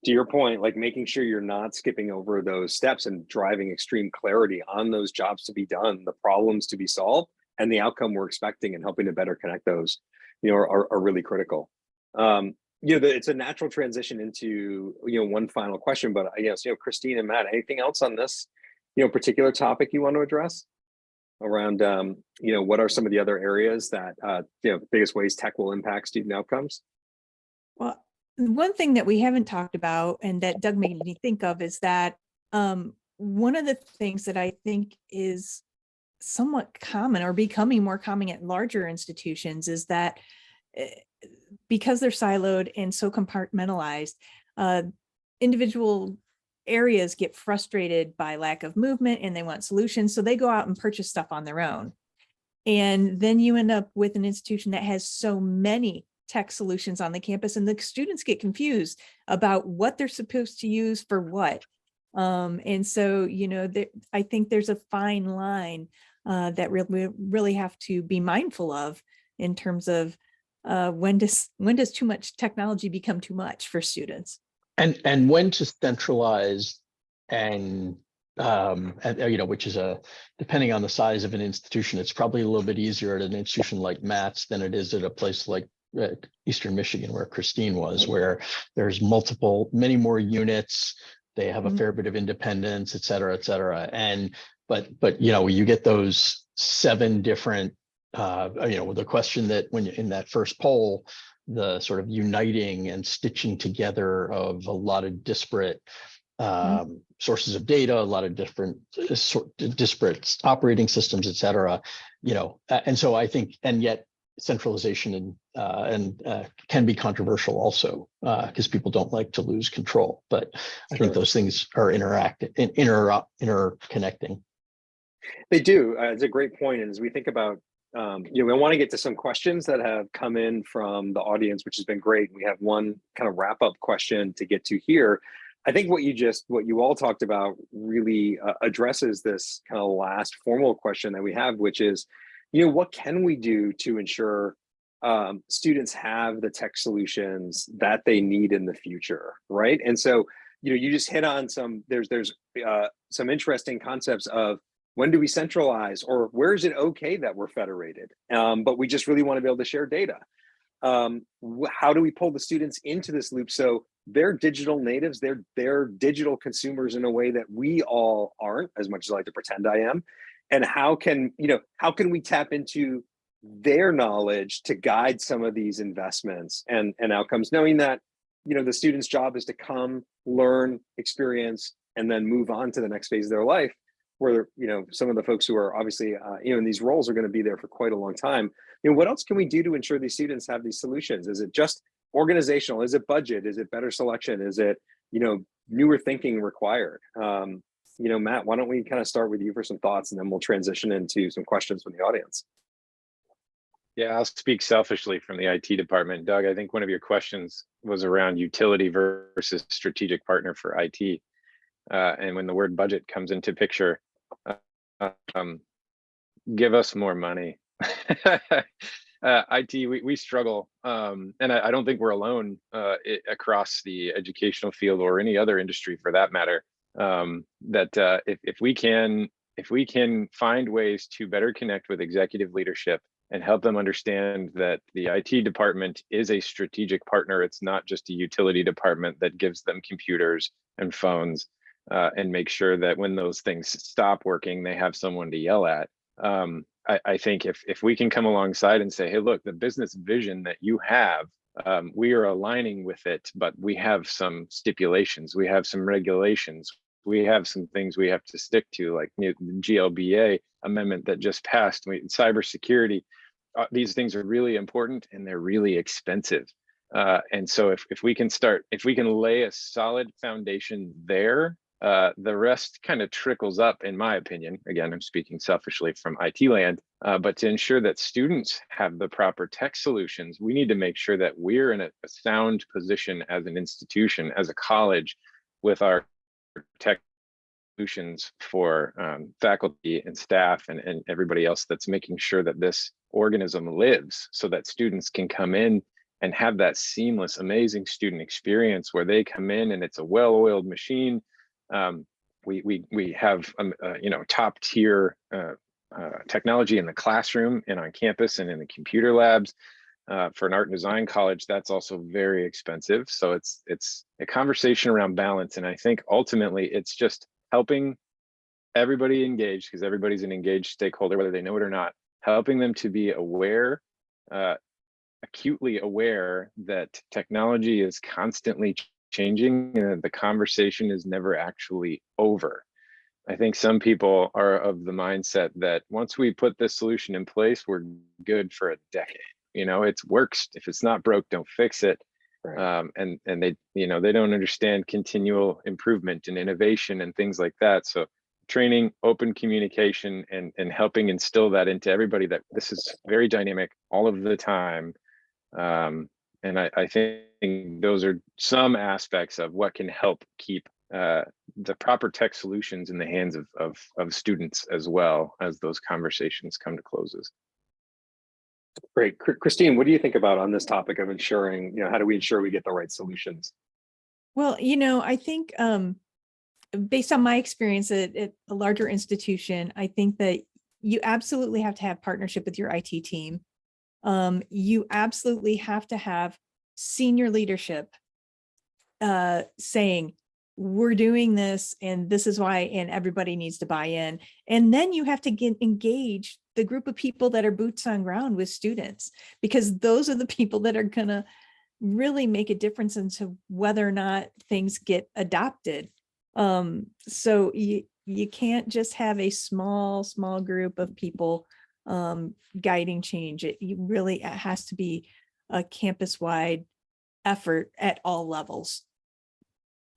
to your point, like making sure you're not skipping over those steps and driving extreme clarity on those jobs to be done, the problems to be solved, and the outcome we're expecting, and helping to better connect those, are really critical. It's a natural transition into, one final question, but I guess, Christine and Matt, anything else on this, particular topic you want to address around, what are some of the other areas that, biggest ways tech will impact student outcomes? Well, one thing that we haven't talked about, and that Doug made me think of, is that one of the things that I think is somewhat common, or becoming more common at larger institutions, is that because they're siloed and so compartmentalized, individual areas get frustrated by lack of movement and they want solutions. So they go out and purchase stuff on their own. And then you end up with an institution that has so many tech solutions on the campus, and the students get confused about what they're supposed to use for what. And so, I think there's a fine line that we really have to be mindful of, in terms of when does too much technology become too much for students, and when to centralize, and which is depending on the size of an institution, it's probably a little bit easier at an institution like Matt's than it is at a place like Eastern Michigan, where Christine was, where there's many more units. They have a fair bit of independence, et cetera, et cetera. And but you get those 7 different, the question that when in that first poll, the sort of uniting and stitching together of a lot of disparate sources of data, a lot of different disparate operating systems, et cetera, and so I think, and yet centralization can be controversial also, because people don't like to lose control. But I think those things are interconnecting. They do. It's a great point. And as we think about, we want to get to some questions that have come in from the audience, which has been great. We have one kind of wrap up question to get to here. I think what you all talked about really addresses this kind of last formal question that we have, which is, what can we do to ensure students have the tech solutions that they need in the future, right? And so, you just hit on there's some interesting concepts of, when do we centralize, or where is it okay that we're federated, but we just really want to be able to share data? How do we pull the students into this loop so they're digital natives, they're digital consumers in a way that we all aren't, as much as I like to pretend I am? And how can we tap into their knowledge to guide some of these investments and outcomes, knowing that the student's job is to come, learn, experience, and then move on to the next phase of their life, where some of the folks who are obviously in these roles are going to be there for quite a long time. What else can we do to ensure these students have these solutions? Is it just organizational? Is it budget? Is it better selection? Is it newer thinking required? Matt, why don't we kind of start with you for some thoughts, and then we'll transition into some questions from the audience. Yeah, I'll speak selfishly from the IT department. Doug, I think one of your questions was around utility versus strategic partner for IT. And when the word budget comes into picture, um, give us more money. IT, we struggle, and I don't think we're alone across the educational field or any other industry for that matter. That if we can find ways to better connect with executive leadership and help them understand that the IT department is a strategic partner, it's not just a utility department that gives them computers and phones, and make sure that when those things stop working, they have someone to yell at. I think if we can come alongside and say, hey, look, the business vision that you have, we are aligning with it, but we have some stipulations, we have some regulations, we have some things we have to stick to, like the GLBA amendment that just passed, cybersecurity. These things are really important and they're really expensive. And so if we can lay a solid foundation there, the rest kind of trickles up, in my opinion. Again, I'm speaking selfishly from IT land, but to ensure that students have the proper tech solutions, we need to make sure that we're in a sound position as an institution, as a college, with our tech solutions for faculty and staff and everybody else that's making sure that this organism lives, so that students can come in and have that seamless, amazing student experience where they come in and it's a well-oiled machine. We have top tier technology in the classroom and on campus and in the computer labs. For an art and design college, that's also very expensive. So it's a conversation around balance, and I think ultimately it's just helping everybody engage, because everybody's an engaged stakeholder, whether they know it or not. Helping them to be aware, acutely aware that technology is constantly changing and the conversation is never actually over. I think some people are of the mindset that once we put this solution in place, we're good for a decade. It works. If it's not broke, don't fix it. Right. And they don't understand continual improvement and innovation and things like that. So training, open communication, and helping instill that into everybody, that this is very dynamic all of the time. And I think those are some aspects of what can help keep the proper tech solutions in the hands of students, as well as those conversations come to closes. Great. Christine, what do you think about on this topic of ensuring, how do we ensure we get the right solutions? Well, I think based on my experience at a larger institution, I think that you absolutely have to have partnership with your IT team. You absolutely have to have senior leadership saying, we're doing this and this is why, and everybody needs to buy in. And then you have to engage the group of people that are boots on ground with students, because those are the people that are going to really make a difference into whether or not things get adopted. So you can't just have a small group of people guiding change. It has to be a campus-wide effort at all levels.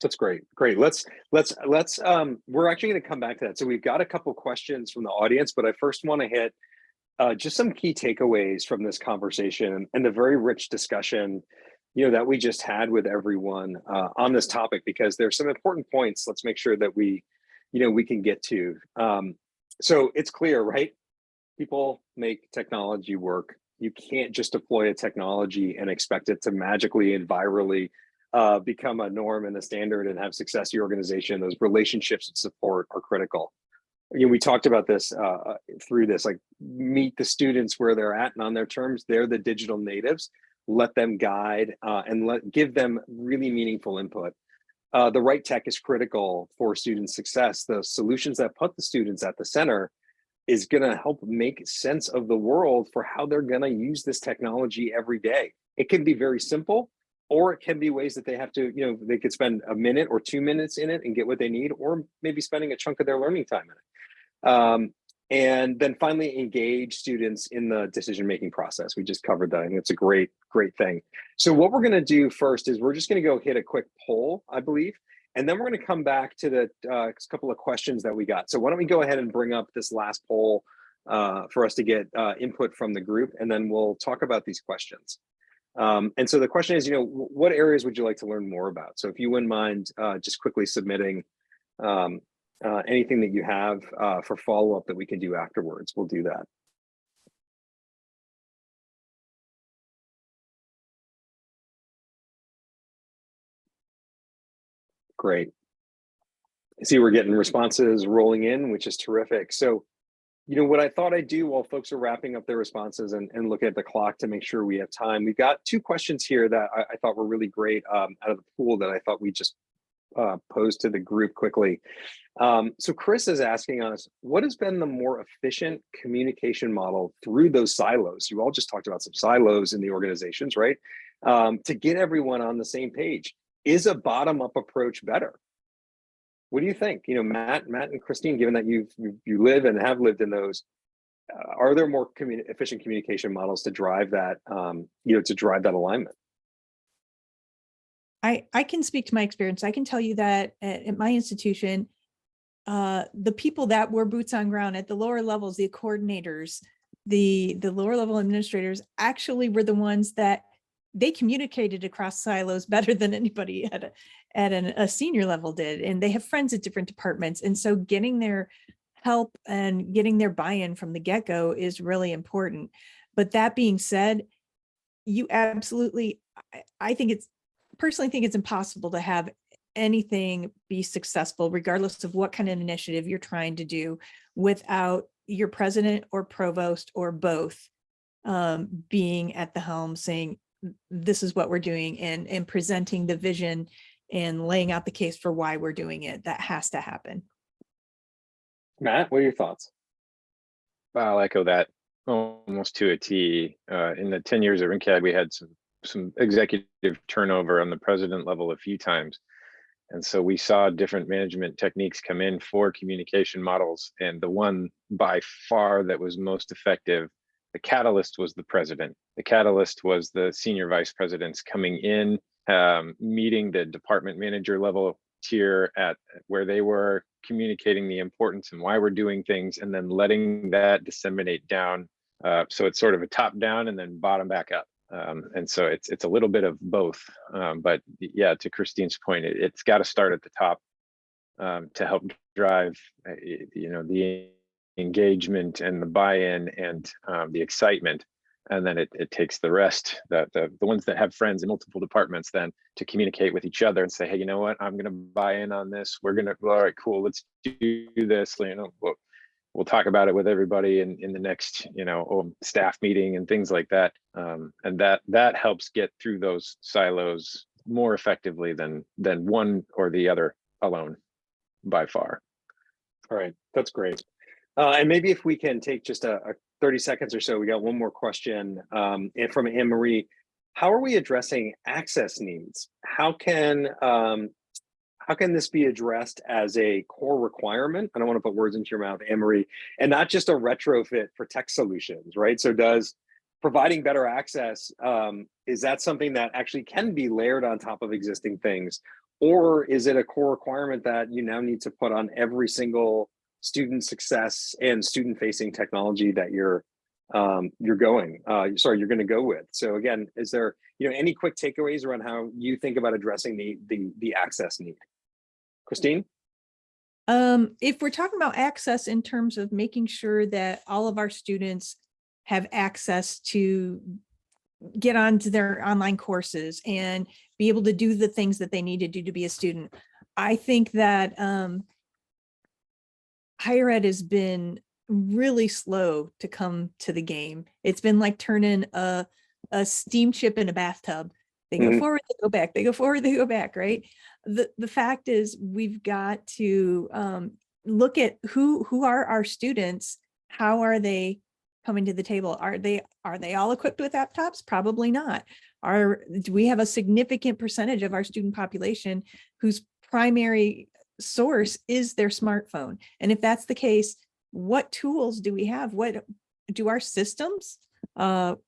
That's great. Let's we're actually going to come back to that. So we've got a couple questions from the audience, but I first want to hit just some key takeaways from this conversation and the very rich discussion, that we just had with everyone on this topic, because there's some important points. Let's make sure that we can get to. So it's clear, right? People make technology work. You can't just deploy a technology and expect it to magically and virally become a norm and a standard and have success in your organization. Those relationships and support are critical. We talked about this through this, like, meet the students where they're at and on their terms. They're the digital natives. Let them guide and give them really meaningful input. The right tech is critical for student success. The solutions that put the students at the center is going to help make sense of the world for how they're going to use this technology every day. It can be very simple, or it can be ways that they have to, they could spend a minute or 2 minutes in it and get what they need, or maybe spending a chunk of their learning time in it. And then finally, engage students in the decision-making process. We just covered that. I think it's a great thing. So what we're going to do first is we're just going to go hit a quick poll, I believe, and then we're going to come back to the couple of questions that we got. So why don't we go ahead and bring up this last poll for us to get input from the group, and then we'll talk about these questions. And so the question is, what areas would you like to learn more about? So if you wouldn't mind just quickly submitting Anything that you have for follow-up that we can do afterwards, we'll do that. Great. I see we're getting responses rolling in, which is terrific. So, what I thought I'd do while folks are wrapping up their responses and looking at the clock to make sure we have time, we've got 2 questions here that I thought were really great out of the pool that I thought we just posed to the group quickly. So Chris is asking us, what has been the more efficient communication model through those silos? You all just talked about some silos in the organizations, right? To get everyone on the same page. Is a bottom-up approach better? What do you think? Matt and Christine, given that you live and have lived in those, are there more efficient communication models to drive that, to drive that alignment? I can speak to my experience. I can tell you that at my institution, the people that were boots on ground at the lower levels, the coordinators, the lower level administrators actually were the ones that they communicated across silos better than anybody at a senior level did. And they have friends at different departments. And so getting their help and getting their buy-in from the get-go is really important. But that being said, you absolutely, I personally think it's impossible to have anything be successful, regardless of what kind of initiative you're trying to do, without your president or provost or both being at the helm saying, this is what we're doing, and presenting the vision and laying out the case for why we're doing it. That has to happen. Matt, what are your thoughts? I'll echo that almost to a T. In the 10 years of RINCAD, we had some executive turnover on the president level a few times. And so we saw different management techniques come in for communication models. And the one by far that was most effective, the catalyst was the president. The catalyst was the senior vice presidents coming in, meeting the department manager level tier at where they were, communicating the importance and why we're doing things, and then letting that disseminate down. So it's sort of a top down and then bottom back up. And so it's a little bit of both. But yeah, to Christine's point, it's got to start at the top to help drive, the engagement and the buy-in and the excitement. And then it takes the rest, the ones that have friends in multiple departments, then to communicate with each other and say, hey, you know what, I'm going to buy in on this. We're going to, all right, cool, let's do this. We'll talk about it with everybody in the next, staff meeting and things like that. And that helps get through those silos more effectively than one or the other alone, by far. All right, that's great. And maybe if we can take just a 30 seconds or so, we got one more question from Anne-Marie. How are we addressing access needs? How can this be addressed as a core requirement? I don't want to put words into your mouth, Anne-Marie, and not just a retrofit for tech solutions, right? So does providing better access, is that something that actually can be layered on top of existing things? Or is it a core requirement that you now need to put on every single student success and student facing technology that you're going to go with? So again, is there any quick takeaways around how you think about addressing the access need? Christine? If we're talking about access in terms of making sure that all of our students have access to get onto their online courses and be able to do the things that they need to do to be a student, I think that higher ed has been really slow to come to the game. It's been like turning a steamship in a bathtub. They go forward, they go back, they go forward, they go back, right? The fact is, we've got to look at who are our students, how are they coming to the table? Are they all equipped with laptops? Probably not. Do we have a significant percentage of our student population whose primary source is their smartphone? And if that's the case, what tools do we have? What do our systems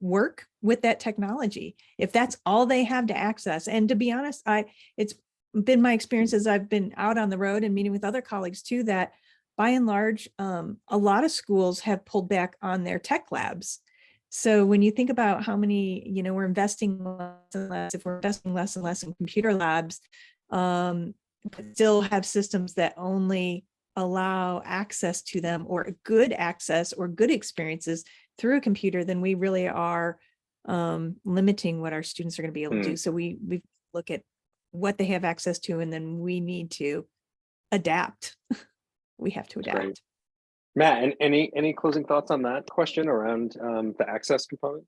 work with that technology? If that's all they have to access, and to be honest, it's been my experience as I've been out on the road and meeting with other colleagues too, that by and large, a lot of schools have pulled back on their tech labs. So when you think about how many, we're investing less and less, if we're investing less and less in computer labs, but still have systems that only allow access to them, or good access or good experiences through a computer, then we really are limiting what our students are going to be able to do. So we look at what they have access to, and then we need to adapt. We have to adapt. Great. Matt, and any closing thoughts on that question around the access component?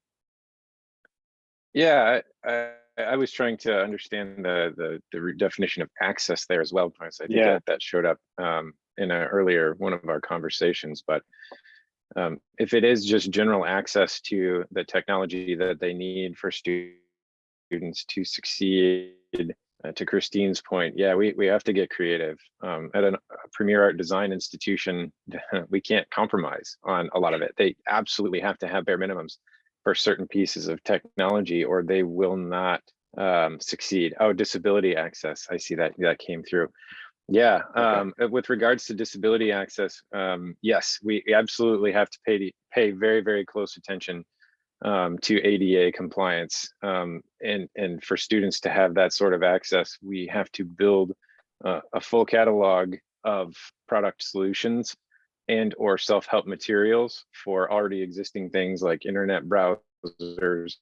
Yeah, I was trying to understand the definition of access there as well, because I think that showed up in an earlier one of our conversations. But if it is just general access to the technology that they need for students to succeed, to Christine's point, yeah, we have to get creative. At a premier art design institution, we can't compromise on a lot of it. They absolutely have to have bare minimums for certain pieces of technology, or they will not succeed. Oh, disability access. I see that came through. Yeah, with regards to disability access, yes, we absolutely have to pay very, very close attention to ADA compliance. And for students to have that sort of access, we have to build a full catalog of product solutions and or self-help materials for already existing things like internet browsers,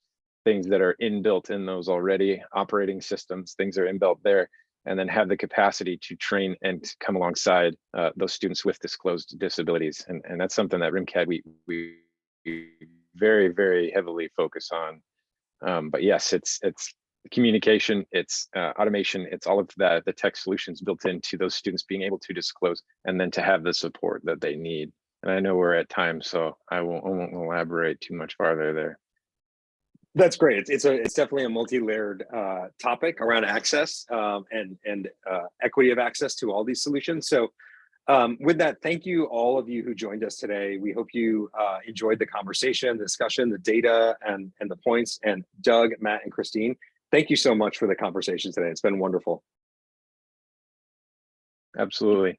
things that are inbuilt in those already, operating systems, things are inbuilt there, and then have the capacity to train and come alongside those students with disclosed disabilities. And that's something that RIMCAD we very, very heavily focus on. But yes, it's communication, it's automation, it's all of the tech solutions built into those students being able to disclose and then to have the support that they need. And I know we're at time, so I won't elaborate too much farther there. That's great. It's definitely a multi-layered topic around access and equity of access to all these solutions. So with that, thank you all of you who joined us today. We hope you enjoyed the conversation, the discussion, the data, and the points. And Doug, Matt, and Christine, thank you so much for the conversation today. It's been wonderful. Absolutely.